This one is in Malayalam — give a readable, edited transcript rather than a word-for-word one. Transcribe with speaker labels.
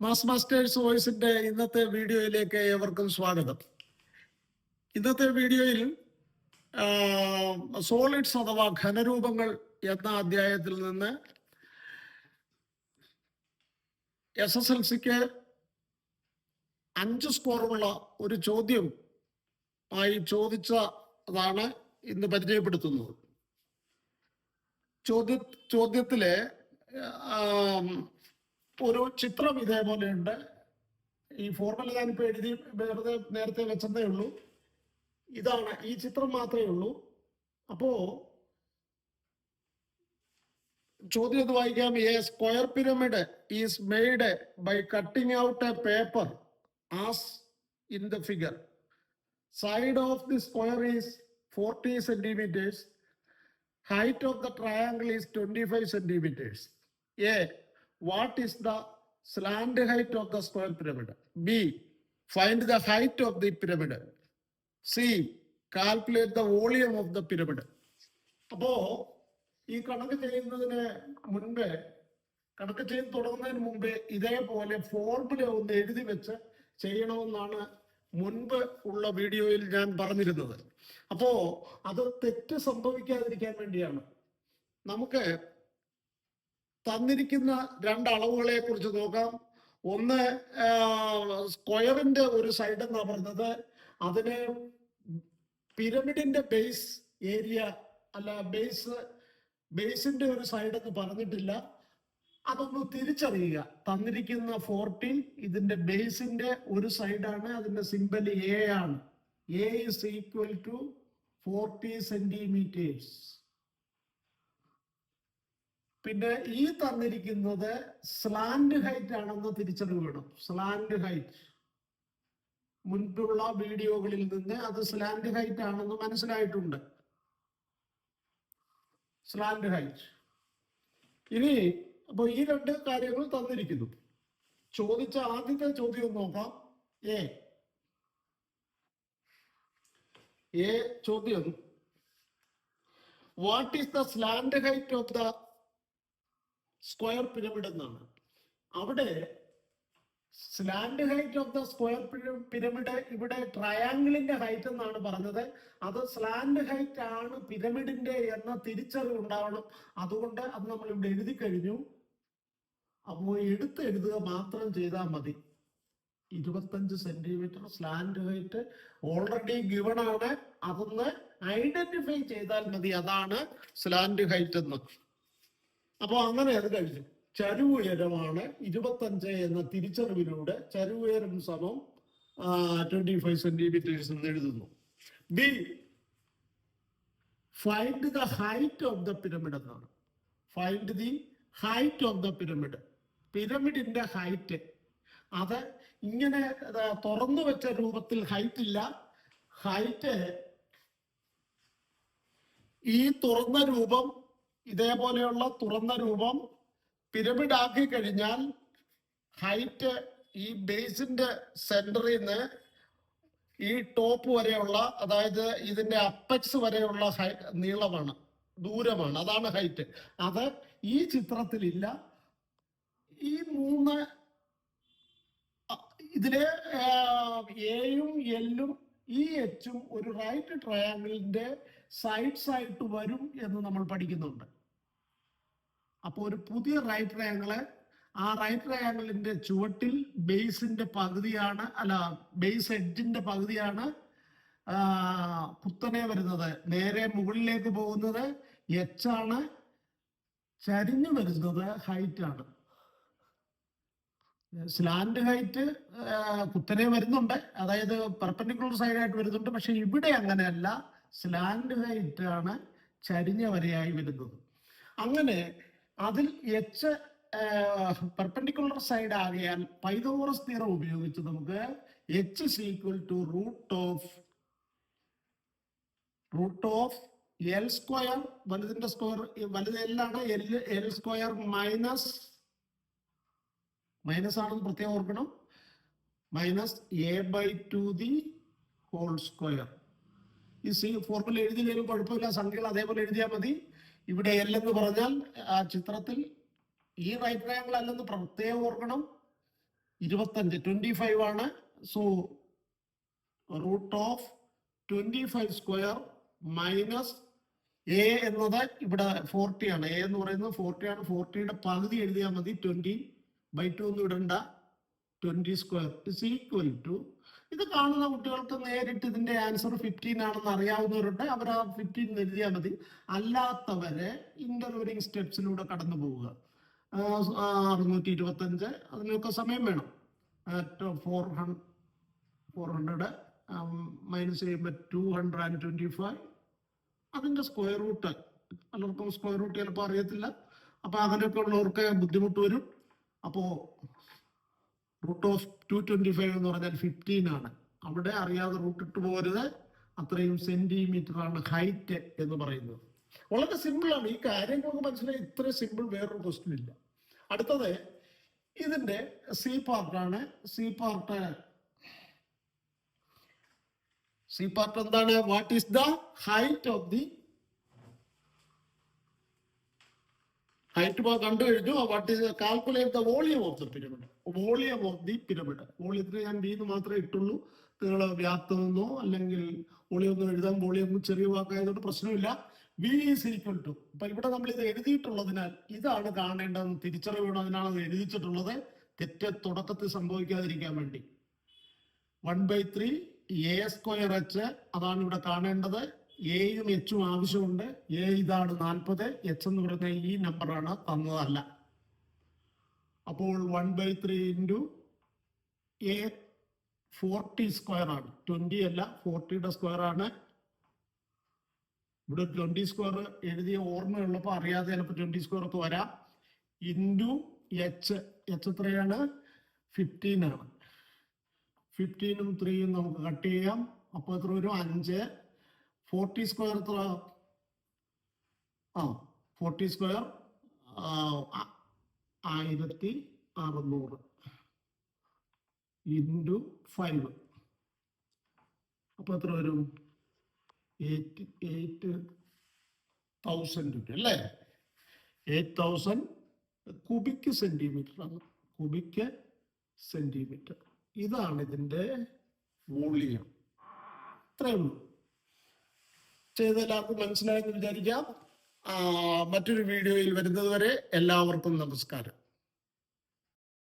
Speaker 1: മാസ് മാസ്റ്റേഴ്സ് വോയിസിന്റെ ഇന്നത്തെ വീഡിയോയിലേക്ക് ഏവർക്കും സ്വാഗതം. ഇന്നത്തെ വീഡിയോയിൽ സോളിഡ്സ് അഥവാ ഘനരൂപങ്ങൾ എന്ന അധ്യായത്തിൽ നിന്ന് SSLCക്ക് 5 സ്കോറുള്ള ഒരു ചോദ്യം ആയി ചോദിച്ചതാണ് ഇന്ന് പരിചയപ്പെടുത്തുന്നത്. ചോദ്യത്തിലെ ഒരു ചിത്രം ഇതേപോലെയുണ്ട്. ഈ ഫോർമുല ഞാനിപ്പോൾ എഴുതി വെറുതെ നേരത്തെ വെച്ചതേ ഉള്ളൂ. ഇതാണ്, ഈ ചിത്രം മാത്രമേ ഉള്ളൂ. അപ്പോ ചോദ്യം ഇത് വായിക്കാം. A square pyramid is made by cutting out a paper as in the figure. Side of the square is 40 centimeters. Height of the triangle is 25 centimeters. A. What is the slant height of the square pyramid? B. Find the height of the pyramid. C. Calculate the volume of the pyramid. അപ്പോ ഈ കണക്ക് ചെയ്യുന്നതിന് മുൻപേ, കണക്ക് ചെയ്ത് തുടങ്ങുന്നതിന് മുമ്പേ ഇതേപോലെ ഫോർമുല ഒന്ന് എഴുതി വെച്ച് ചെയ്യണമെന്നാണ് മുൻപ് ഉള്ള വീഡിയോയിൽ ഞാൻ പറഞ്ഞിരുന്നത്. അപ്പോ അത് തെറ്റ് സംഭവിക്കാതിരിക്കാൻ വേണ്ടിയാണ്. നമുക്ക് തന്നിരിക്കുന്ന രണ്ട് അളവുകളെ കുറിച്ച് നോക്കാം. ഒന്ന്, സ്ക്വയറിന്റെ ഒരു സൈഡ് എന്നാ പറഞ്ഞത്, അതിന് പിരമിഡിന്റെ ബേസ് ഏരിയ അല്ല, ബേസിന്റെ ഒരു സൈഡ് എന്ന് പറഞ്ഞിട്ടില്ല. അതൊന്ന് തിരിച്ചറിയുക. തന്നിരിക്കുന്ന 40 ഇതിന്റെ ബേസിന്റെ ഒരു സൈഡാണ്, അതിന്റെ സിമ്പൽ എ ആണ്. A is equal to 40 centimeters. പിന്നെ ഈ തന്നിരിക്കുന്നത് സ്ലാൻഡ് ഹൈറ്റ് ആണെന്ന് തിരിച്ചറിയണം. സ്ലാൻഡ് ഹൈറ്റ് മുൻപുള്ള വീഡിയോകളിൽ നിന്ന് അത് സ്ലാൻഡ് ഹൈറ്റ് ആണെന്ന് മനസ്സിലായിട്ടുണ്ട്. Slant height. ഇനി അപ്പൊ ഈ രണ്ട് കാര്യങ്ങൾ തന്നിരിക്കുന്നു. ചോദിച്ച ആദ്യത്തെ ചോദ്യം നോക്കാം. എ ചോദ്യം, what is the slant height of the square pyramid എന്നാണ്. അവിടെ slant height of the square pyramid ഇവിടെ ട്രയാങ്കിളിന്റെ ഹൈറ്റ് എന്നാണ് പറഞ്ഞത്. അത് സ്ലാൻഡ് ഹൈറ്റ് ആണ് പിരമിഡിന്റെ എന്ന തിരിച്ചറിവ് ഉണ്ടാവണം. അതുകൊണ്ട് അത് നമ്മൾ ഇവിടെ എഴുതി കഴിഞ്ഞു. അപ്പോൾ എഴുതുക മാത്രം ചെയ്താൽ മതി. 25 centimetre slant height already given ആണ്. അതൊന്ന് ഐഡന്റിഫൈ ചെയ്താൽ മതി, അതാണ് സ്ലാൻഡ് ഹൈറ്റ് എന്ന്. അപ്പൊ അങ്ങനെ അത് കഴിഞ്ഞു. ചരുവുയരമാണ് 25 എന്ന തിരിച്ചറിവിലൂടെ ചരുവുയരം സമം 25 സെന്റിമീറ്റേഴ്സ് എന്ന് എഴുതുന്നു. B, find the height of the pyramid എന്നാണ്. Find the height of the pyramid. പിരമിഡിന്റെ ഹൈറ്റ് അത് ഇങ്ങനെ തുറന്നു വെച്ച രൂപത്തിൽ ഹൈറ്റ് ഇല്ല. ഹൈറ്റ് ഈ തുറന്ന രൂപം, ഇതേപോലെയുള്ള തുറന്ന രൂപം പിരമിഡ് ആക്കി കഴിഞ്ഞാൽ ഹൈറ്റ് ഈ ബേസിന്റെ സെന്ററിൽ നിന്ന് ഈ ടോപ്പ് വരെയുള്ള, അതായത് ഇതിന്റെ അപ്പെക്സ് വരെയുള്ള നീളമാണ്, ദൂരമാണ്, അതാണ് ഹൈറ്റ്. അത് ഈ ചിത്രത്തിലില്ല. ഈ മൂന്ന് ഇതിലെ എയും എല്ലും ഈ എച്ചും ഒരു റൈറ്റ് ട്രയാങ്കിളിന്റെ സൈഡ്സ് ആയിട്ട് വരും എന്ന് നമ്മൾ പഠിക്കുന്നുണ്ട്. അപ്പോൾ ഒരു പുതിയ റൈറ്റ് ട്രയാങ്കിള്, ആ റൈറ്റ് ട്രയാങ്കിളിന്റെ ചുവട്ടിൽ ബേസിന്റെ പകുതിയാണ്, അല്ല ബേസ് എഡ്ജിന്റെ പകുതിയാണ് കുത്തനെ വരുന്നത്. നേരെ മുകളിലേക്ക് പോകുന്നത് എച്ച് ആണ്. ചരിഞ്ഞു വരുന്നത് ഹൈറ്റ് ആണ്. സ്ലാൻഡ് ഹൈറ്റ് കുത്തനെ വരുന്നുണ്ട്, അതായത് പെർപെൻഡിക്കുലർ സൈഡായിട്ട് വരുന്നുണ്ട്. പക്ഷെ ഇവിടെ അങ്ങനെയല്ല, സ്ലാൻഡ് ഹൈറ്റ് ആണ് ചരിഞ്ഞ വരെയായി വരുന്നത്. അങ്ങനെ അതിൽ എച്ച് പെർപെൻഡിക്കുലർ സൈഡ് ആകിയാൽ പൈതഗോറസ് തിയറം ഉപയോഗിച്ച് നമുക്ക് H is equal to root of L square, വലുതിന്റെ സ്ക്വയർ, വലുത് എല്ലാണ്, എൽ സ്ക്വയർ മൈനസ് ആണെന്ന് പ്രത്യേകം ഓർക്കണം, minus a/2 the whole square. ഈ ഫോർമുല എഴുതിയാലും കുഴപ്പമില്ല, സംഖ്യകൾ അതേപോലെ എഴുതിയാൽ മതി. ഇവിടെ എൽ എന്ന് പറഞ്ഞാൽ ആ ചിത്രത്തിൽ ഈ റൈറ്റ് ട്രയാങ്കിൾ അല്ലെന്ന് പ്രത്യേകം ഓർക്കണം. 25 25 ആണ്. So root of 25 square minus a എന്നത് ഇവിടെ 40 ആണ്. എ എന്ന് പറയുന്നത് 40 ആണ്. 40യുടെ പകുതി എഴുതിയാൽ മതി. 20/2 ഒന്നും ഇടണ്ട. 20 സ്ക്വയർ ഇസ് ഈക്വൽ ടു, ഇത് കാണുന്ന കുട്ടികൾക്ക് നേരിട്ട് ഇതിന്റെ ആൻസർ 15 ആണെന്ന് അറിയാവുന്നവരുണ്ട്. അവർ ആ 15 എഴുതിയാൽ മതി. അല്ലാത്തവരെ ഇന്റർവെലിംഗ് സ്റ്റെപ്സിലൂടെ കടന്നു പോവുക. 625 അതിനൊക്കെ സമയം വേണം. 400 മൈനസ് ചെയ്യുമ്പോൾ 225, അതിന്റെ സ്ക്വയർ റൂട്ട് പലർക്കും സ്ക്വയർ റൂട്ട് ചിലപ്പോൾ അറിയത്തില്ല. അപ്പൊ അങ്ങനെയൊക്കെ ഉള്ളവർക്ക് ബുദ്ധിമുട്ട് വരും. അപ്പോ റൂട്ട് ഓഫ് 225 എന്ന് പറഞ്ഞാൽ 15 ആണ്. അവിടെ അറിയാതെ റൂട്ട് ഇട്ട് പോരുത്. അത്രയും സെന്റിമീറ്റർ ആണ് ഹൈറ്റ് എന്ന് പറയുന്നത്. വളരെ സിമ്പിൾ ആണ്. ഈ കാര്യങ്ങളൊക്കെ മനസ്സിലായി. ഇത്ര സിമ്പിൾ വേറൊരു ക്വസ്റ്റ്യൻ ഇല്ല. അടുത്തത് ഇതിന്റെ സി പാർട്ടാണ്. സി പാർട്ട് എന്താണ്? What is the height of the height കണ്ടു കഴിഞ്ഞു. What is calculate the volume of the pyramid. Volume of the pyramid. വോളിയത്തിന് ഞാൻ ബി എന്ന് മാത്രമേ ഇട്ടുള്ളൂ. നിങ്ങൾ വ്യാപ്തമെന്നോ അല്ലെങ്കിൽ വോളിയം ഒന്നും എഴുതാൻ, വോളിയം ചെറിയ വാക്കായതുകൊണ്ട് പ്രശ്നമില്ല. വി ഈസ് ഈക്വൽ ടു, അപ്പൊ ഇവിടെ നമ്മൾ ഇത് എഴുതിയിട്ടുള്ളതിനാൽ ഇതാണ് കാണേണ്ടതെന്ന് തിരിച്ചറിയണം. അതിനാണ് അത് എഴുതിച്ചിട്ടുള്ളത്. തെറ്റ് തുടക്കത്തിൽ സംഭവിക്കാതിരിക്കാൻ വേണ്ടി. 1/3 എ സ്ക്വയർ എച്ച്, അതാണ് ഇവിടെ കാണേണ്ടത്. എയും എച്ചും ആവശ്യമുണ്ട്. എ ഇതാണ് 40, എച്ച് എന്ന് പറയുന്ന ഈ നമ്പറാണ്, തന്നതല്ല. അപ്പോൾ 1/3 ഇൻറ്റു എ 40 സ്ക്വയർ ആണ്. 20 അല്ല, 40യുടെ സ്ക്വയർ ആണ്. ഇവിടെ 20 സ്ക്വയർ എഴുതിയ ഓർമ്മയുള്ളപ്പോൾ അറിയാതെ ചിലപ്പോൾ 20 സ്ക്വയർ ഒക്കെ വരാം. ഇൻറ്റു എച്ച് എത്രയാണ്? 15 ആണ്. 15ഉം 3യും നമുക്ക് കട്ട് ചെയ്യാം. അപ്പോൾ എത്ര വരും? 5. 40 സ്ക്വയർ എത്ര? 40 സ്ക്വയർ 1600 ഇൻറ്റു 5. അപ്പൊ എത്ര വരും? 8,000 രൂപ അല്ലേ? 8,000 കുബിക് സെന്റിമീറ്റർ ആണ്. Cubic centimetre. ഇതാണ് ഇതിന്റെ വോളിയം. ഇത്രയേ ഉള്ളൂ. ചെയ്ത് എല്ലാവർക്കും മനസ്സിലായെന്ന് വിചാരിക്കാം. മറ്റൊരു വീഡിയോയിൽ വരുന്നത് വരെ എല്ലാവർക്കും നമസ്കാരം.